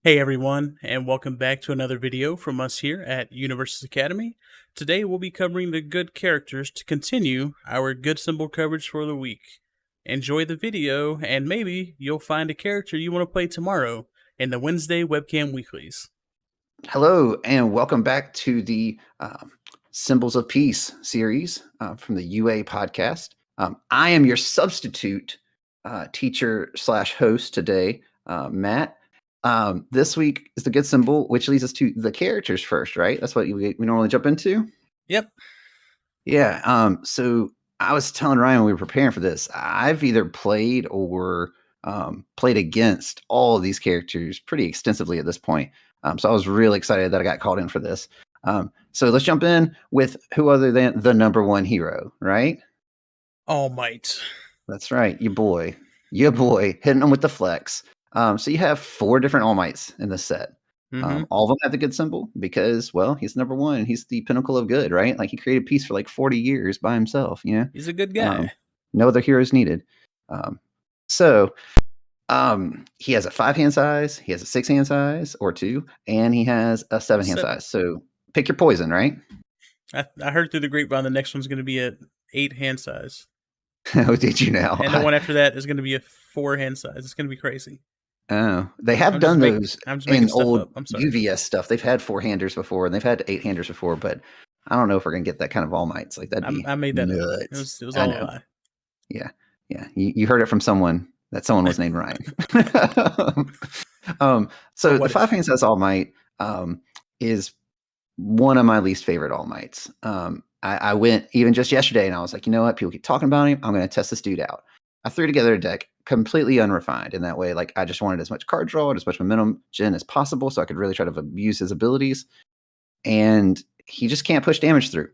Hey everyone, and welcome back to another video from us here at Universes Academy. Today we'll be covering the good characters to continue our good symbol coverage for the week. Enjoy the video, and maybe you'll find a character you want to play tomorrow in the Wednesday Webcam Weeklies. Hello, and welcome back to the Symbols of Peace series from the UA podcast. I am your substitute teacher slash host today, Matt. This week is the good symbol, which leads us to the characters first, right? That's what we normally jump into. Yep. Yeah. So I was telling Ryan when we were preparing for this, I've either played or played against all of these characters pretty extensively at this point. So I was really excited that I got called in for this. So let's jump in with who other than the number one hero, right? All Might. That's right. Your boy, hitting them with the flex. So you have 4 different All Mights in this set. All of them have the good symbol because, well, he's number one and he's the pinnacle of good, right? Like he created peace for like 40 years by himself, you know? He's a good guy. No other heroes needed. So he has a 5 hand size, he has a 6 hand size or 2, and he has a 7 hand size. So pick your poison, right? I heard through the grapevine the next one's going to be at 8 hand size. Oh, did you now? And the one after that is going to be a 4 hand size. It's going to be crazy. Oh, they have done those in old sorry. UVS stuff. They've had 4-handers before, and they've had 8-handers before, but I don't know if we're gonna get that kind of All Mights. Like that'd be I made that nuts. up. It was all a lie. Yeah. You heard it from someone. That someone was named Ryan. So the 5 hand size All Might is one of my least favorite All Mights. I went even just yesterday, and I was like, you know what? People keep talking about him. I'm going to test this dude out. I threw together a deck completely unrefined in that way. Like I just wanted as much card draw and as much momentum gen as possible, so I could really try to abuse his abilities. And he just can't push damage through.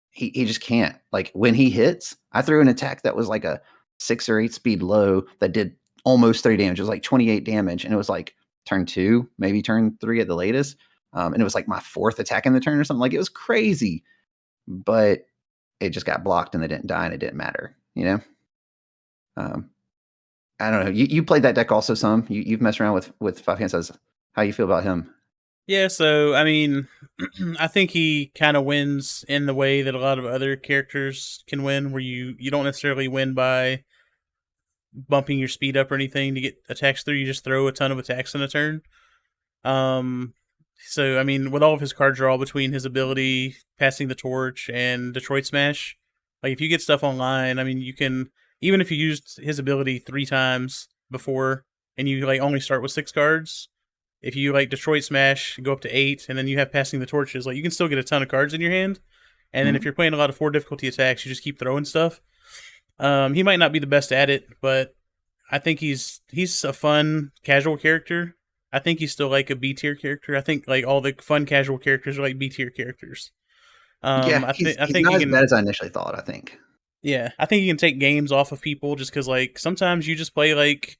He just can't. Like when he hits, I threw an attack that was like a 6 or 8 speed low that did almost 30 damage. It was like 28 damage, and it was like turn 2, maybe turn 3 at the latest. And it was like my 4th attack in the turn or something. Like it was crazy, but it just got blocked and they didn't die, and it didn't matter, you know. I don't know. You played that deck also some. You've messed around with 5 hand size. How you feel about him? Yeah, so I mean, I think he kind of wins in the way that a lot of other characters can win, where you don't necessarily win by bumping your speed up or anything to get attacks through. You just throw a ton of attacks in a turn. So I mean, with all of his card draw between his ability, passing the torch, and Detroit Smash, like if you get stuff online, I mean, you can, even if you used his ability 3 times before and you like only start with 6 cards, if you like Detroit Smash, go up to 8, and then you have passing the torches, like you can still get a ton of cards in your hand. And then if you're playing a lot of 4 difficulty attacks, you just keep throwing stuff. He might not be the best at it, but I think he's a fun casual character. I think he's still like a B tier character. I think like all the fun casual characters are like B tier characters. He's not as bad as I initially thought. I think. Yeah, I think he can take games off of people just because like sometimes you just play like,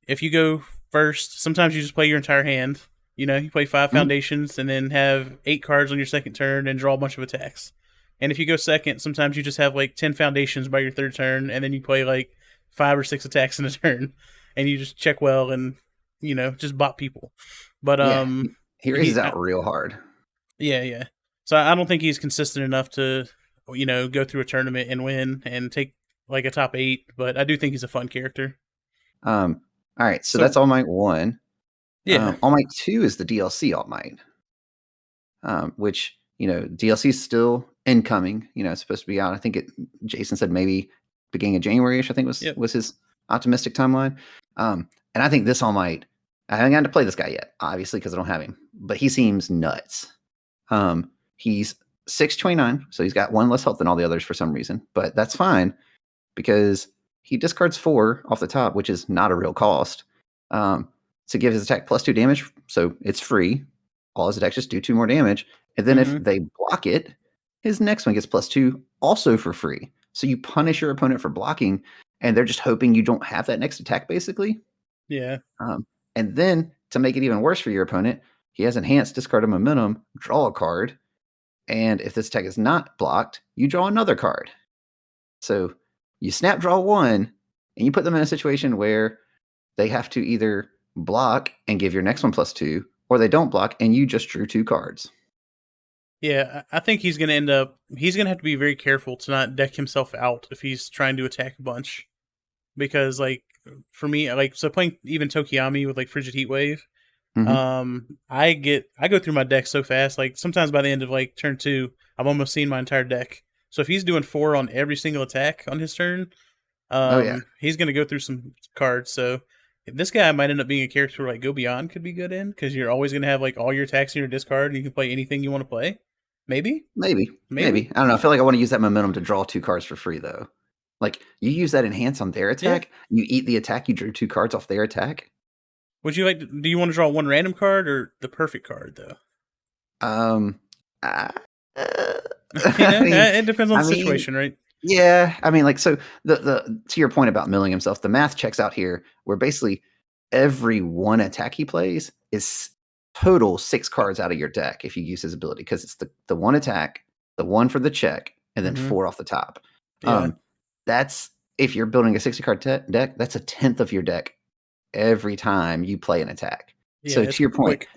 if you go first, sometimes you just play your entire hand. You know, you play 5 foundations and then have 8 cards on your second turn and draw a bunch of attacks. And if you go second, sometimes you just have like 10 foundations by your third turn, and then you play like 5 or 6 attacks in a turn, and you just check well and, you know, just bot people. But he raises out real hard. Yeah. So I don't think he's consistent enough to, you know, go through a tournament and win and take like a top 8. But I do think he's a fun character. All right, so that's All Might 1. Yeah. All Might 2 is the DLC All Might, which, you know, DLC is still incoming. You know, it's supposed to be out. I think Jason said maybe beginning of January-ish, I think was his optimistic timeline. And I think this All Might, I haven't gotten to play this guy yet, obviously, because I don't have him, but he seems nuts. He's 629, so he's got 1 less health than all the others for some reason, but that's fine because he discards 4 off the top, which is not a real cost, to give his attack +2 damage, so it's free. All his attacks just do 2 more damage, and then if they block it, his next one gets +2 also for free. So you punish your opponent for blocking, and they're just hoping you don't have that next attack, basically. Yeah. And then to make it even worse for your opponent, he has enhanced discard of momentum, draw a card, and if this attack is not blocked, you draw another card. So you snap draw 1, and you put them in a situation where they have to either block and give your next one +2, or they don't block, and you just drew 2 cards. Yeah, I think he's going to have to be very careful to not deck himself out if he's trying to attack a bunch. Because, like, for me, like, so playing even Tokiyami with, like, Frigid Heat Wave, I go through my deck so fast. Like, sometimes by the end of, like, turn 2, I've almost seen my entire deck. So if he's doing 4 on every single attack on his turn, he's going to go through some cards. So this guy might end up being a character where, like, Go Beyond could be good in, because you're always going to have, like, all your attacks in your discard, and you can play anything you want to play. Maybe. Maybe. I don't know. I feel like I want to use that momentum to draw 2 cards for free, though. Like, you use that enhance on their attack, you eat the attack, you drew 2 cards off their attack. Would you like? Do you want to draw one random card or the perfect card, though? It depends on the situation, right? Yeah, I mean, like, so the to your point about milling himself, the math checks out here, where basically every one attack he plays is total 6 cards out of your deck if you use his ability, because it's the one attack, the one for the check, and then 4 off the top. Yeah. That's, if you're building a 60-card deck, that's a 10th of your deck every time you play an attack. Yeah, so to your point,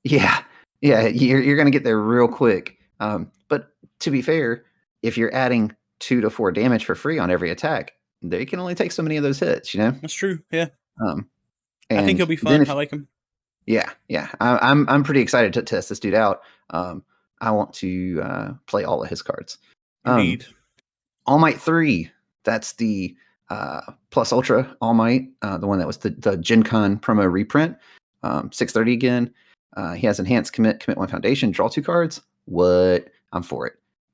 yeah, you're going to get there real quick. But to be fair, if you're adding 2 to 4 damage for free on every attack, they can only take so many of those hits, you know? That's true. Yeah. And I think he'll be fun. I like him. Yeah. I'm pretty excited to test this dude out. I want to play all of his cards. Indeed. All Might 3. That's the Plus Ultra All Might, the one that was the Gen Con promo reprint. 630 again. He has Enhance, Commit 1 Foundation, draw 2 cards. What? I'm for it.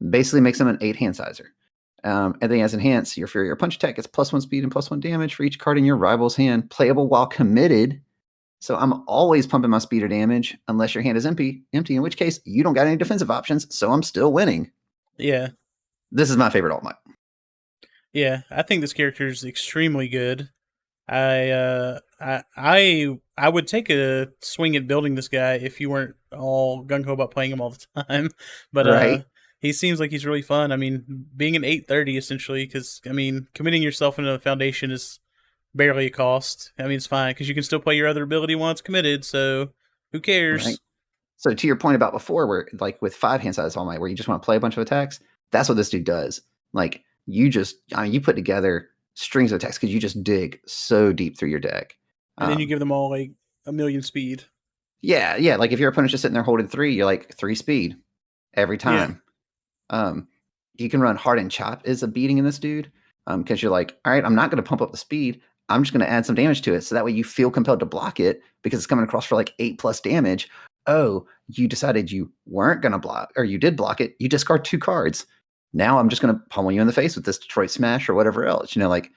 Basically makes him an 8 hand sizer. And then he has Enhance. Your Fury or Punch attack gets +1 speed and +1 damage for each card in your rival's hand, playable while committed. So I'm always pumping my speed or damage unless your hand is empty, in which case you don't got any defensive options, so I'm still winning. Yeah. This is my favorite All Might. Yeah, I think this character is extremely good. I would take a swing at building this guy if you weren't all gung ho about playing him all the time. But right. He seems like he's really fun. I mean, being an 830 essentially, because I mean, committing yourself into a foundation is barely a cost. I mean, it's fine because you can still play your other ability while it's committed. So who cares? Right. So to your point about before, where like with 5 hand size All Might, where you just want to play a bunch of attacks, that's what this dude does. Like, you put together strings of attacks because you just dig so deep through your deck. And then you give them all like 1 million speed. Yeah. Like if your opponent's just sitting there holding 3, you're like 3 speed every time. Yeah. You can run Hard and Chop as a beating in this dude, because you're like, all right, I'm not going to pump up the speed. I'm just going to add some damage to it. So that way you feel compelled to block it because it's coming across for like 8+ damage. Oh, you decided you weren't going to block, or you did block it. You discard 2 cards. Now I'm just going to pummel you in the face with this Detroit Smash or whatever else, you know, like,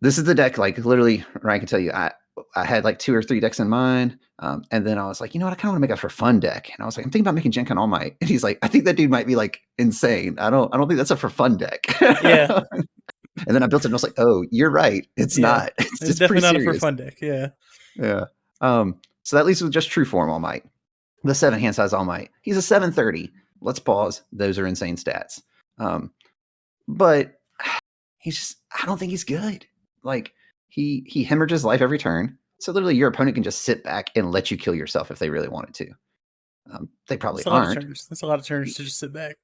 this is the deck, like, literally, Ryan can tell you, I had like 2 or 3 decks in mind. And then I was like, you know what? I kind of want to make a for fun deck. And I was like, I'm thinking about making Gen Con All Might. And he's like, I think that dude might be like insane. I don't think that's a for fun deck. Yeah. And then I built it and I was like, oh, you're right. It's not. It's definitely not a for fun deck. Yeah. Yeah. So that leaves with just true form All Might. The 7 hand size All Might. He's a 730. Let's pause. Those are insane stats. But he's just, I don't think he's good. Like, he hemorrhages life every turn. So literally your opponent can just sit back and let you kill yourself if they really wanted to. They probably aren't. That's a lot of turns to just sit back.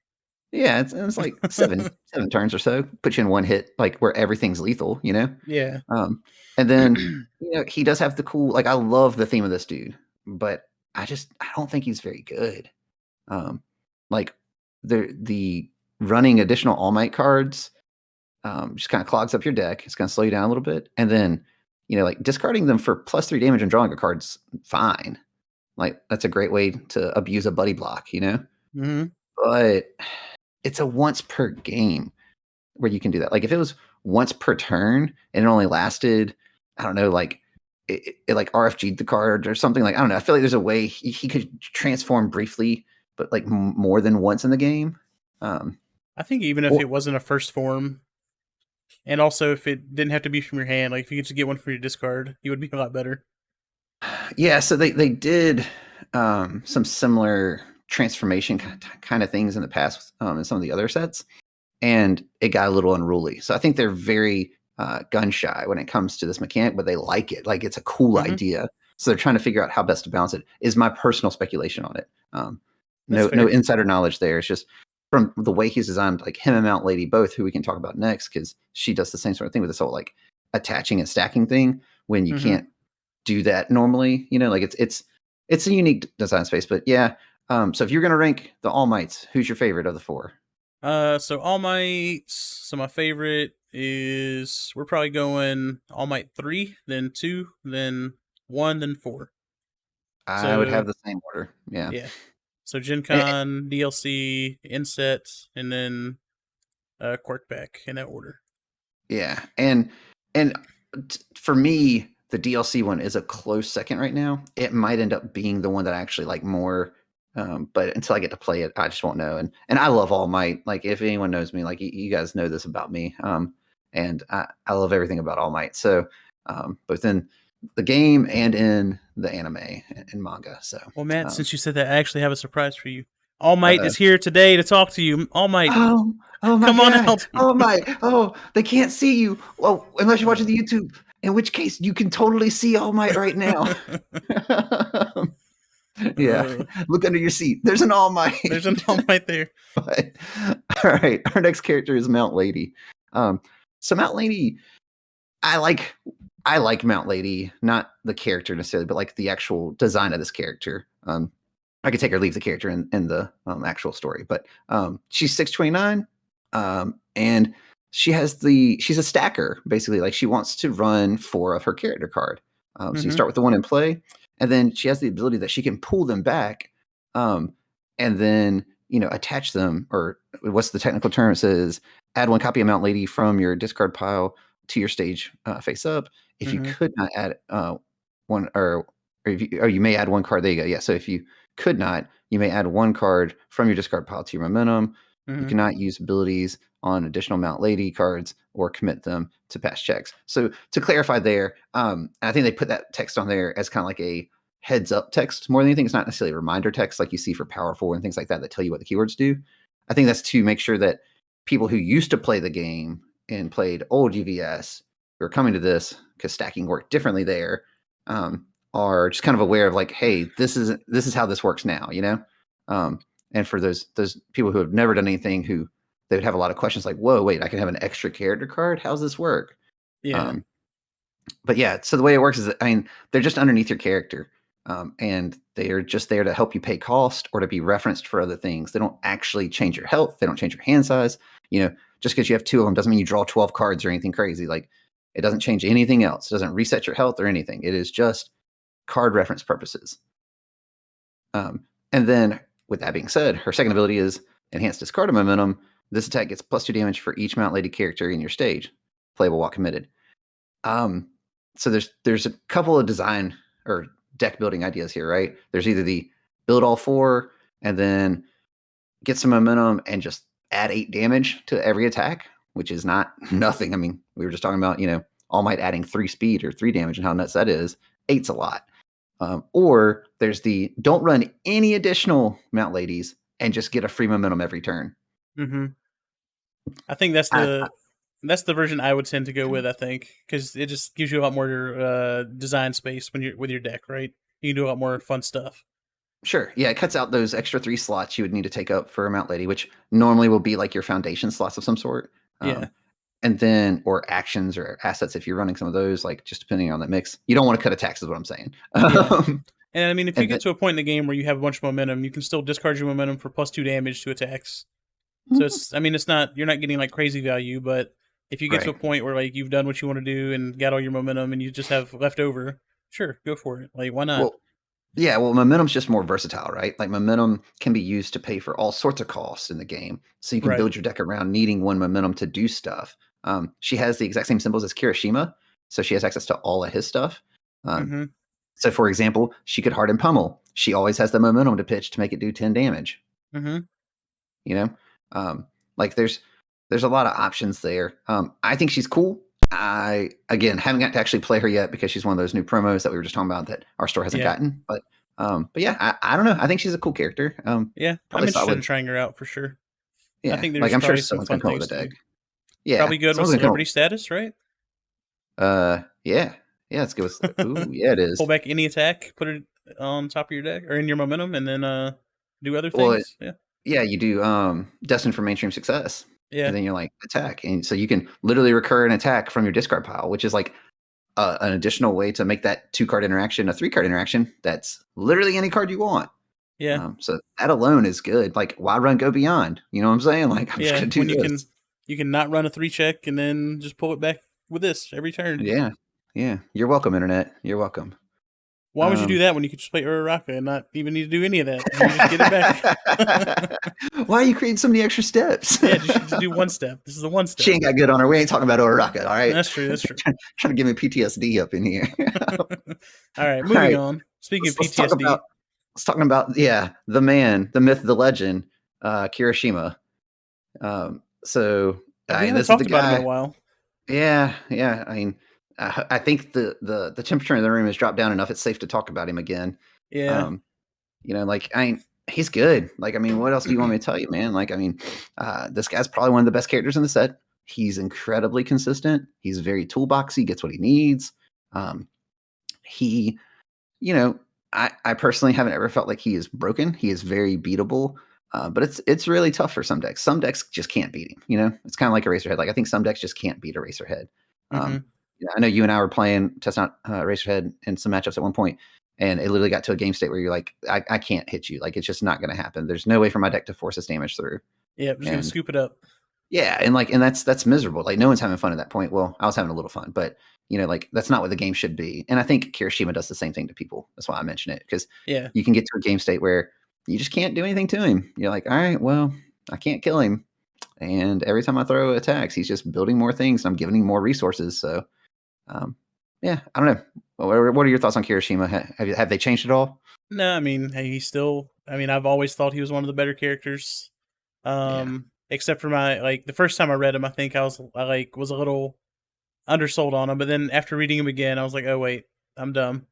Yeah, it's like 7 turns or so. Put you in one hit, like where everything's lethal, you know? Yeah. And then, you know, he does have the cool, like, I love the theme of this dude, but I don't think he's very good. Like the running additional All Might cards just kind of clogs up your deck. It's going to slow you down a little bit. And then, you know, like discarding them for +3 damage and drawing a card's fine. Like, that's a great way to abuse a buddy block, you know? Mm-hmm. But it's a once per game where you can do that. Like, if it was once per turn and it only lasted, I don't know, like it like RFG'd the card or something, like, I don't know. I feel like there's a way he could transform briefly, but like more than once in the game. I think even if it wasn't a first form, and also if it didn't have to be from your hand, like if you could just get one from your discard, you would be a lot better. Yeah, so they did some similar transformation kind of things in the past in some of the other sets, and it got a little unruly. So I think they're very gun shy when it comes to this mechanic, but they like it. Like, it's a cool idea. So they're trying to figure out how best to balance it. Is my personal speculation on it. That's No fair. insider knowledge there. It's just from the way he's designed, like him and Mount Lady both, who we can talk about next, because she does the same sort of thing with this whole like attaching and stacking thing when you can't do that normally. You know, like it's a unique design space. But yeah, so if you're gonna rank the All Mights, who's your favorite of the four? So All Might. So my favorite is we're probably going All Might 3, then 2, then 1, then 4. I would have the same order. Yeah. Yeah. So Gen And, Con, DLC, Inset, and then Quark back in that order. yeah. And for me, the DLC one is a close second right now. It might end up being the one that I actually like more. But until I get to play it, I just won't know. And I love All Might. Like if anyone knows me, like you guys know this about me. And I love everything about All Might. So both in the game and in the anime and manga. So well, Matt, since you said that, I actually have a surprise for you. All Might is here today to talk to you. All Might. Oh my Come God. on out. Oh my. Oh, they can't see you. Well, unless you're watching the YouTube, in which case you can totally see All Might right now. Yeah. Look under your seat. There's an All Might. There's an All Might there. But, all right. Our next character is Mount Lady. So Mount Lady, I like Mount Lady, not the character necessarily, but like the actual design of this character. I could take or leave the character in the actual story, but she's 629, and she's a stacker basically. Like she wants to run 4 of her character card. So you start with the one in play, and then she has the ability that she can pull them back, and then attach them, or what's the technical term? It says add 1 copy of Mount Lady from your discard pile to your stage face up. If you could not add one, or you may add 1 card. There you go. Yeah. So if you could not, you may add 1 card from your discard pile to your momentum. You cannot use abilities on additional Mount Lady cards or commit them to past checks. So to clarify there, I think they put that text on there as kind of like a heads up text more than anything. It's not necessarily a reminder text like you see for Powerful and things like that tell you what the keywords do. I think that's to make sure that people who used to play the game and played old UVS who are coming to this because stacking worked differently there, are just kind of aware of like, hey, this is how this works now, and for those people who have never done anything, who they would have a lot of questions like, whoa, wait, I can have an extra character card? How's this work? Yeah. But yeah, so the way it works is, they're just underneath your character, and they are just there to help you pay cost or to be referenced for other things. They don't actually change your health. They don't change your hand size. Just because you have 2 of them doesn't mean you draw 12 cards or anything crazy. Like it doesn't change anything else. It doesn't reset your health or anything. It is just card reference purposes. And then with that being said, her second ability is Enhanced Discard of Momentum. This attack gets +2 damage for each Mount Lady character in your stage, playable while committed. So there's a couple of design or deck building ideas here, right? There's either the build all 4 and then get some momentum and just add 8 damage to every attack, which is not nothing. I mean, we were just talking about, All Might adding 3 speed or 3 damage and how nuts that is. 8's a lot. Or there's the don't run any additional Mount Ladies and just get a free momentum every turn. I think that's the version I would tend to go with. I think because it just gives you a lot more design space when you're with your deck, right? You can do a lot more fun stuff. Sure. Yeah, it cuts out those extra 3 slots you would need to take up for a Mount Lady, which normally will be like your foundation slots of some sort. Yeah. And then, or actions or assets, if you're running some of those, like just depending on that mix. You don't want to cut attacks is what I'm saying. Yeah. And I mean, if you get to a point in the game where you have a bunch of momentum, you can still discard your momentum for +2 damage to attacks. So it's not, you're not getting like crazy value, but if you get to a point where like you've done what you want to do and got all your momentum and you just have left over, sure, go for it. Like, why not? Well, momentum's just more versatile, right? Like momentum can be used to pay for all sorts of costs in the game. So you can build your deck around needing 1 momentum to do stuff. She has the exact same symbols as Kirishima, so she has access to all of his stuff. So for example, she could harden Pummel. She always has the momentum to pitch to make it do 10 damage. Like there's a lot of options there. I think she's cool. I, again, haven't got to actually play her yet because she's one of those new promos that we were just talking about that our store hasn't gotten. But yeah, I don't know. I think she's a cool character. Yeah, I'm interested in trying her out for sure. Yeah, I think there's I'm sure someone's gonna come up with a deck. Yeah, probably good with celebrity status, right? Yeah, Yeah, let's go with. Ooh, yeah, it is. Pull back any attack, put it on top of your deck or in your momentum, and then do other Well, things. Yeah. yeah, you do destined for mainstream success. Yeah. And then you're like attack. And so you can literally recur an attack from your discard pile, which is like an additional way to make that 2-card interaction a 3-card interaction. That's literally any card you want. Yeah. So that alone is good. Like, why run Go Beyond? You know what I'm saying? Like, I'm just Yeah. gonna do When this. you can not run a 3-check and then just pull it back with this every turn. Yeah, yeah. You're welcome, internet. You're welcome. Why would you do that when you could just play Uraraka and not even need to do any of that? You just get it back. Why are you creating so many extra steps? Yeah, just do one step. This is the one step. She ain't got good on her. We ain't talking about Uraraka, all right? That's true. That's true. Trying to give me PTSD up in here. All right, moving on. Speaking of PTSD, let's talk about the man, the myth, the legend, Kirishima. So we I mean, haven't this is talked the about him guy. in a while. Yeah. I mean, I think the temperature in the room has dropped down enough. It's safe to talk about him again. Yeah. Like he's good. Like, I mean, what else do you want me to tell you, man? Like, I mean, this guy's probably one of the best characters in the set. He's incredibly consistent. He's very toolboxy, gets what he needs. He, I personally haven't ever felt like he is broken. He is very beatable. But it's really tough for some decks. Some decks just can't beat him. It's kind of like Eraserhead. Like, I think some decks just can't beat Eraserhead. I know you and I were testing out Eraserhead in some matchups at one point, and it literally got to a game state where you're like, I can't hit you. Like, it's just not going to happen. There's no way for my deck to force this damage through. Yeah, I'm just going to scoop it up. Yeah, and that's miserable. Like, no one's having fun at that point. Well, I was having a little fun, but like, that's not what the game should be. And I think Kirishima does the same thing to people. That's why I mention it, because you can get to a game state where you just can't do anything to him. You're like, all right, well, I can't kill him. And every time I throw attacks, he's just building more things, and I'm giving him more resources. So, I don't know. What are your thoughts on Kirishima? Have they changed at all? No, I mean, he's still. I mean, I've always thought he was one of the better characters. Except for the first time I read him, I think I was a little undersold on him. But then after reading him again, I was like, oh wait, I'm dumb.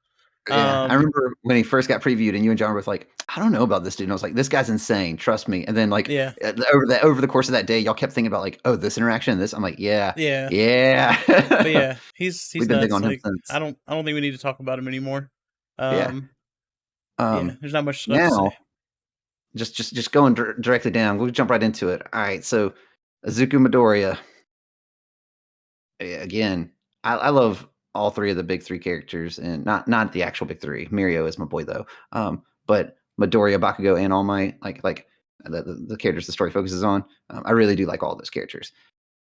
Yeah, I remember when he first got previewed, and you and John were both like, I don't know about this dude. And I was like, this guy's insane. Trust me. And then over the course of that day, y'all kept thinking about like, oh, this interaction, this. I'm like, yeah. But yeah, he's We've been nuts. big on him since. I don't think we need to talk about him anymore. There's not much left to say. Just going directly down. We'll jump right into it. All right, so Azuki Midoriya. Again, I love all three of the big three characters, and not the actual big three. Mirio is my boy though. But Midoriya, Bakugo, and All Might, like the characters the story focuses on. I really do like all those characters.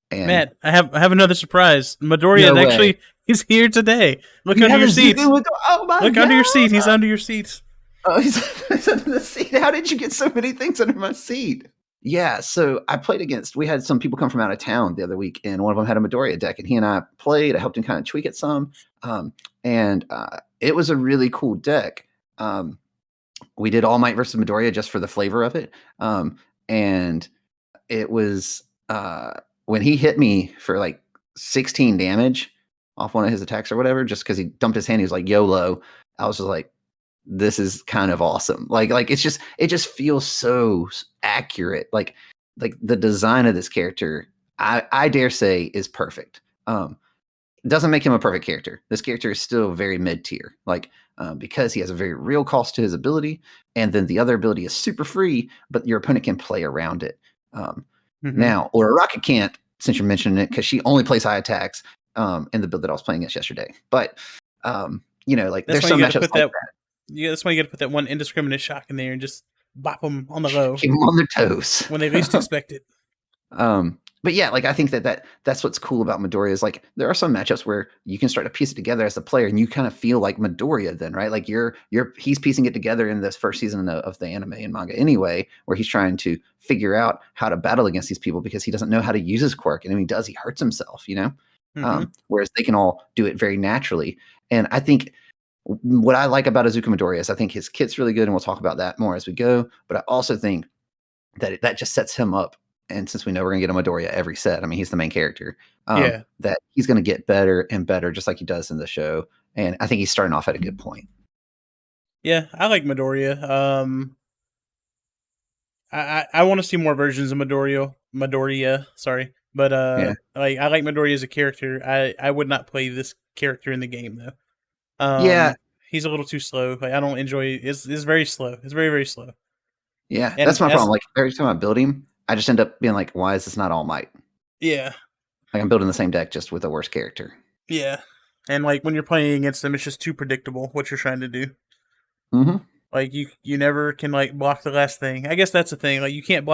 And Matt, I have another surprise. Midoriya he's here today. Look under your seat. Oh my God. Look under your seat. He's under your seat. Oh, he's under the seat. How did you get so many things under my seat? Yeah, so we had some people come from out of town the other week, and one of them had a Midoriya deck, and he and I played. I helped him kind of tweak it some, and it was a really cool deck. We did All Might versus Midoriya just for the flavor of it, and it was when he hit me for like 16 damage off one of his attacks or whatever, just because he dumped his hand. He was like YOLO. I was just like, this is kind of awesome. Like it just feels so accurate. Like the design of this character, I dare say, is perfect. Doesn't make him a perfect character. This character is still very mid-tier. Because he has a very real cost to his ability, and then the other ability is super free, but your opponent can play around it. Now, or Rocket can't, since you're mentioning it, because she only plays high attacks in the build that I was playing against yesterday. But there's some matchups like that. Yeah, that's why you got to put that one indiscriminate shock in there and just bop them on the low. Keep them on their toes when they least expect it. But yeah, I think that's what's cool about Midoriya is there are some matchups where you can start to piece it together as a player, and you kind of feel like Midoriya then, right? Like he's piecing it together in this first season of the anime and manga anyway, where he's trying to figure out how to battle against these people because he doesn't know how to use his quirk, and when he does, he hurts himself, whereas they can all do it very naturally. And I think what I like about Azuki Midoriya is I think his kit's really good, and we'll talk about that more as we go. But I also think that just sets him up. And since we know we're going to get a Midoriya every set, I mean, he's the main character, that he's going to get better and better, just like he does in the show. And I think he's starting off at a good point. Yeah, I like Midoriya. I want to see more versions of Midoriya, sorry. But I like Midoriya as a character. I would not play this character in the game though. Yeah, He's a little too slow. Like, I don't enjoy. It's very slow. It's very very slow. yeah, that's And my problem. as Like every time I build him, I just end up being like, why is this not All Might? yeah, Like I'm building the same deck just with a worse character. yeah, and like when you're playing against them, it's just too predictable what you're trying to do. Mm-hmm. Like you never can like block the last thing. I guess that's the thing. Like you can't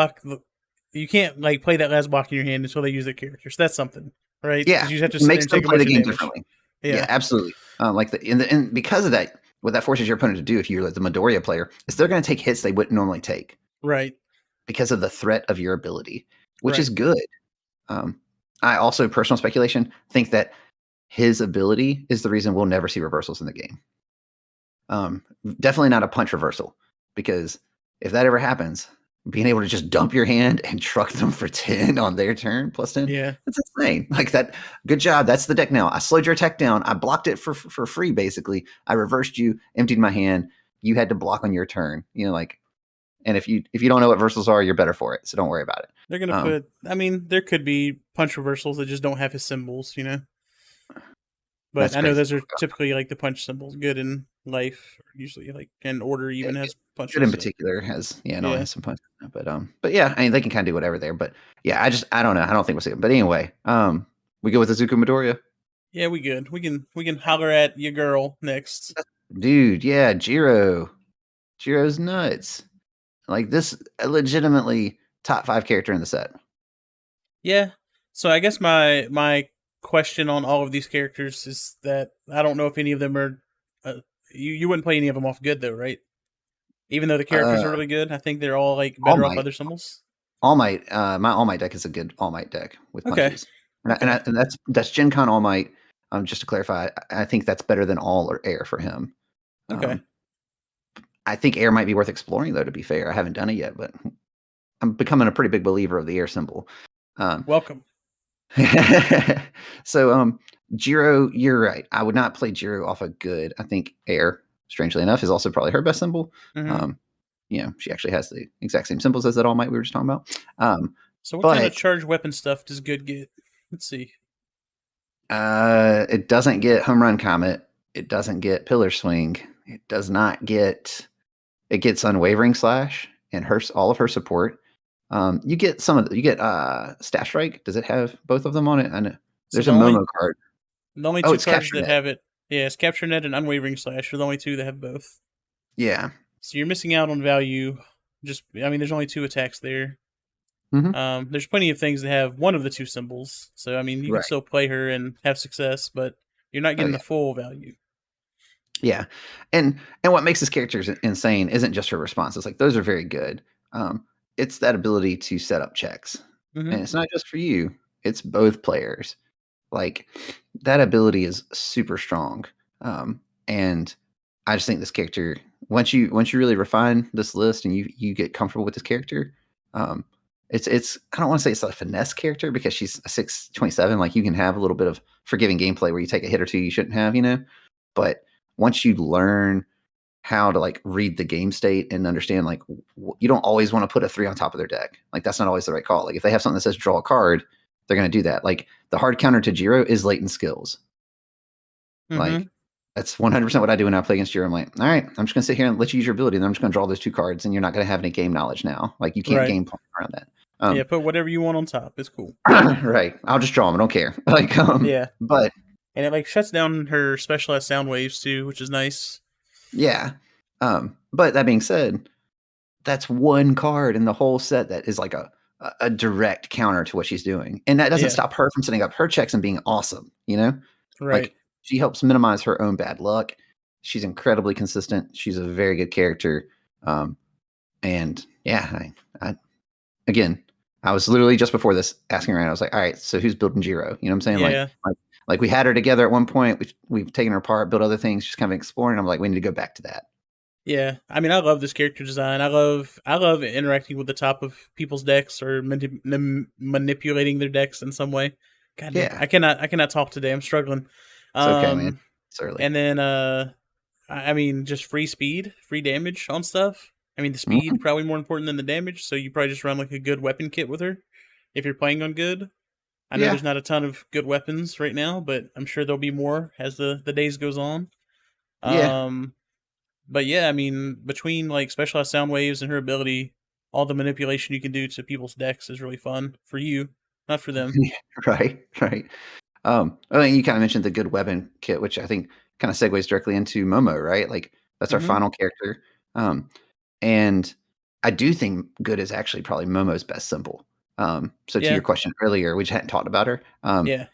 like play that last block in your hand until they use their characters. That's something, right? Yeah, Because you have to it sit there makes and them take a play bunch the of game damage. differently. Yeah, Yeah, absolutely. Like and because of that, what that forces your opponent to do if you're like the Midoriya player is they're going to take hits they wouldn't normally take right, because of the threat of your ability, which is right. good. Um, I also, personal speculation, think that his ability is the reason we'll never see reversals in the game. Definitely not a punch reversal, because if that ever happens, being able to just dump your hand and truck them for 10 on their turn plus 10, Yeah, that's insane. Like that, good job. That's the deck now. I slowed your attack down. I blocked it for free, basically. I reversed you, emptied my hand. You had to block on your turn. Like, and if you don't know what reversals are, you're better for it. So don't worry about it. they're gonna Um, put. I mean, there could be punch reversals that just don't have his symbols, But that's I know crazy. those are typically like the punch symbols. Good in life, usually like in order Yeah, even has good in punches. So particular has no, it yeah, has some punch, but yeah, I mean they can kind of do whatever there. But yeah, I don't know. I don't think we'll see it. But anyway, we go with Azuki Midoriya. yeah, we good. We can holler at your girl next. Dude, yeah, Jiro's nuts. Like this, legitimately top 5 character in the set. Yeah. So I guess my question on all of these characters is that I don't know if any of them are. You wouldn't play any of them off good though, right? Even though the characters are Uh, really good, I think they're all like All better off Might, other symbols. All Might. My All Might deck is a good All Might deck with Okay. punches, Okay. and that's Gen Con All Might. Just to clarify, I think that's better than All or Air for him. Okay. Um, I think Air might be worth exploring, though. To be fair, I haven't done it yet, but I'm becoming a pretty big believer of the Air symbol. Um, Welcome. so, Jiro, you're right. I would not play Jiro off a good. I think Air, strangely enough, is also probably her best symbol. Hmm. Um, she actually has the exact same symbols as that All Might we were just talking about. So what kind of But charged weapon stuff does good get? Let's see. it doesn't get Home Run Comet. It doesn't get Pillar Swing. It does not get. It gets Unwavering Slash and all of her support. You get you get Staff Strike. Does it have both of them on it? I know So there's a Momo card. the only Oh, two it's cards Capture that Net. have it, yeah, it's Capture Net and Unwavering Slash are the only two that have both. Yeah. So you're missing out on value. I mean, there's only two attacks there. Hmm. There's plenty of things that have one of the two symbols. So I mean, you can Right. still play her and have success, but you're not Oh getting yeah. the full value. Yeah. And what makes this character insane isn't just her responses. Like those are very good. Um, it's that ability to set up checks, Hmm. and it's not just for you. It's both players. Like that ability is super strong. And I just think this character, once you really refine this list and you get comfortable with this character, um, it's I don't want to say it's a finesse character because she's a 627. Like you can have a little bit of forgiving gameplay where you take a hit or two you shouldn't have, but once you learn how to like read the game state and understand like you don't always want to put a 3 on top of their deck. Like that's not always the right call. Like if they have something that says draw a card, they're going to do that. Like the hard counter to Jiro is latent skills. Like Hmm. that's 100% what I do when I play against Jiro. I'm like, all right, I'm just going to sit here and let you use your ability, and then I'm just going to draw those 2 cards, and you're not going to have any game knowledge now. Like you can't Right. game plan around that. Yeah. Put whatever you want on top. It's cool. Right. I'll just draw them. I don't care. Like Yeah. but And it like shuts down her specialized sound waves too, which is nice. yeah. But that being said, that's one card in the whole set that is like a direct counter to what she's doing. And that doesn't Yeah. stop her from setting up her checks and being awesome, Right. Like she helps minimize her own bad luck. She's incredibly consistent. She's a very good character. And yeah, I again, I was literally just before this asking around. I was like, all right, so who's building Jiro? You know what I'm saying? Yeah. Like we had her together at one point. We've taken her apart, built other things, just kind of exploring. I'm like, we need to go back to that. Yeah, I mean, I love this character design. I love interacting with the top of people's decks or manipulating their decks in some way. God damn, Yeah, I cannot talk today. I'm struggling. it's okay, man. Um, It's early. and then I mean, just free speed, free damage on stuff. I mean, the Mhm. speed probably more important than the damage. So you probably just run like a good weapon kit with her if you're playing on good. I know Yeah, there's not a ton of good weapons right now, but I'm sure there'll be more as the days goes on. Yeah. But yeah, I mean, between like specialized sound waves and her ability, all the manipulation you can do to people's decks is really fun for you, not for them. Right, right. I mean, you kind of mentioned the good weapon kit, which I think kind of segues directly into Momo, right? Like that's our Mm-hmm. final character. And I do think good is actually probably Momo's best symbol. So to Yeah, your question earlier, we just hadn't talked about her. yeah,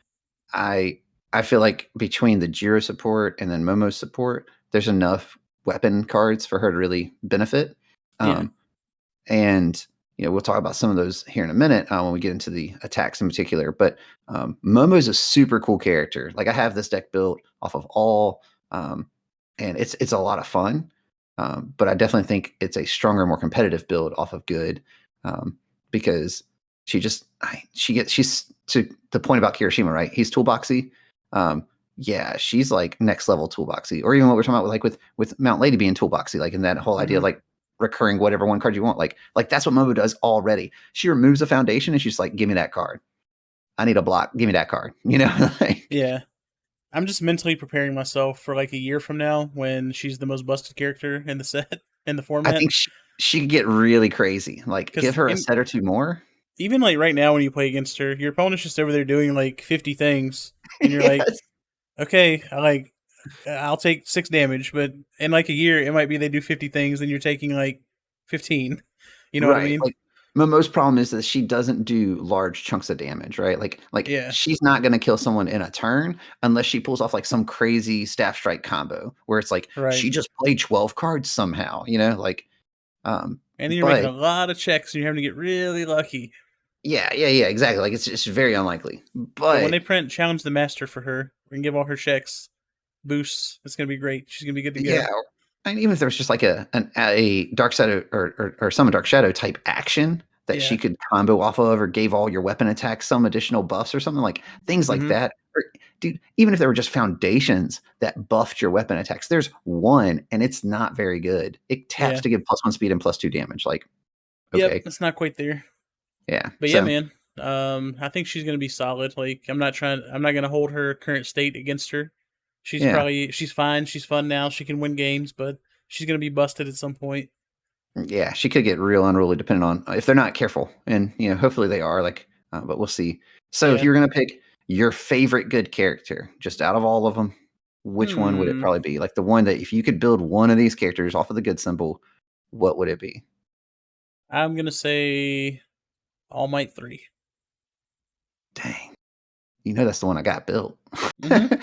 I I feel like between the Jiro support and then Momo's support, there's enough weapon cards for her to really benefit. yeah, Um, and we'll talk about some of those here in a minute when we get into the attacks in particular. But Momo's a super cool character. Like I have this deck built off of all, and it's a lot of fun. But I definitely think it's a stronger, more competitive build off of good, because she's to the point about Kirishima, right? He's toolboxy. Yeah, she's like next level toolboxy, or even what we're talking about with Mount Lady being toolboxy, like in that whole idea of mm-hmm. like recurring whatever one card you want. Like that's what Momo does already. She removes a foundation and she's like, give me that card. I need a block. Give me that card. Like, Yeah. I'm just mentally preparing myself for like a year from now when she's the most busted character in the set in the I format. think she could get really crazy. Like give Because her a set or two more. even like right now when you play against her, your opponent's just over there doing like 50 things, and you're like, Yes. okay, I'll take 6 damage, but in like a year it might be they do 50 things, and you're taking like 15. You know what I Right. mean? Like Momo's problem is that she doesn't do large chunks of damage, right? Like Yeah. she's not going to kill someone in a turn unless she pulls off like some crazy staff strike combo where it's like Right. she just played 12 cards somehow, like And then you're making but a lot of checks, and you're having to get really lucky. yeah, exactly. Like it's very unlikely. But when But they print Challenge the Master for her and give all her checks boosts, it's gonna be great. She's gonna be good to go. yeah, and even if there was just like a dark shadow or some dark shadow type action that she Yeah. could combo off of, or gave all your weapon attacks some additional buffs or something, like things like Mm-hmm. that. Or, dude, even if there were just foundations that buffed your weapon attacks, there's one and it's not very good. It taps Yeah. to give +1 speed and +2 damage. Like, Yep. okay, It's not quite there. yeah. But yeah, So man. I think she's gonna be solid. Like I'm not gonna hold her current state against her. yeah, She's fine. She's fun now. She can win games, but she's gonna be busted at some point. yeah, she could get real unruly depending on if they're not careful, and hopefully they are. Like, but we'll see. So if Yeah. you're gonna pick your favorite good character, just out of all of them, which one would it Hmm. probably be? Like the one that if you could build one of these characters off of the good symbol, what would it be? I'm gonna say All Might 3. Dang, that's the one I got built. Mm-hmm.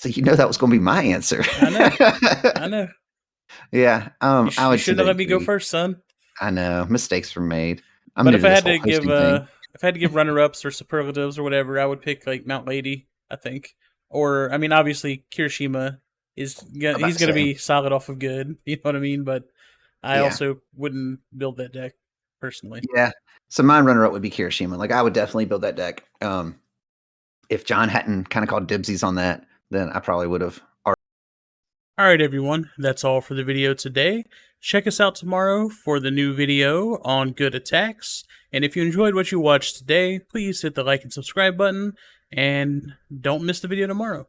So that was going to be my answer. I know. I know. Yeah, I You would shouldn't have say let me go three. first, son. I know mistakes were made. I'm But new to this whole hosting thing. if I had to give runner ups or superlatives or whatever, I would pick like Mount Lady, I think. Or I mean obviously Kirishima I'm about he's to gonna say, be solid off of good. You know what I mean? But I yeah. also wouldn't build that deck personally. Yeah. So my runner up would be Kirishima. Like I would definitely build that deck. If John hadn't kind of called dibsies on that, then I probably would have. Alright everyone, that's all for the video today. Check us out tomorrow for the new video on good attacks. And if you enjoyed what you watched today, please hit the like and subscribe button and don't miss the video tomorrow.